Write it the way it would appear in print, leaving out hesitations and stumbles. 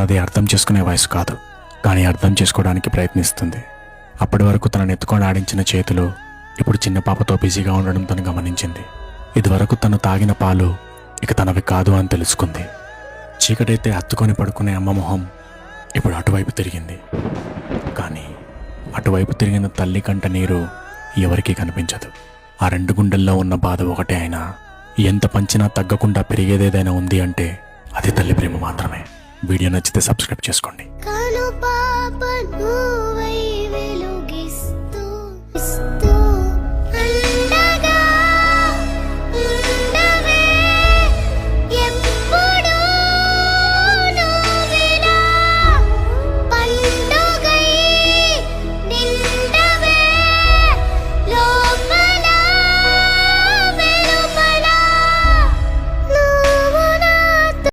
తనది అర్థం చేసుకునే వయసు కాదు, కానీ అర్థం చేసుకోవడానికి ప్రయత్నిస్తుంది. అప్పటి వరకు తనను ఎత్తుకొని ఆడించిన చేతులు ఇప్పుడు చిన్న పాపతో బిజీగా ఉండడం తను గమనించింది. ఇదివరకు తను తాగిన పాలు ఇక తనవి కాదు అని తెలుసుకుంది. చీకటైతే హత్తుకొని పడుకునే అమ్మ మొహం ఇప్పుడు అటువైపు తిరిగింది. కానీ అటువైపు తిరిగిన తల్లి కంట నీరు ఎవరికీ కనిపించదు. ఆ రెండు గుండెల్లో ఉన్న బాధ ఒకటే అయినా ఎంత పంచినా తగ్గకుండా పెరిగేదేదైనా ఉంది అంటే అది తల్లి ప్రేమ మాత్రమే. వీడియో నచ్చితే సబ్స్క్రైబ్ చేసుకోండి.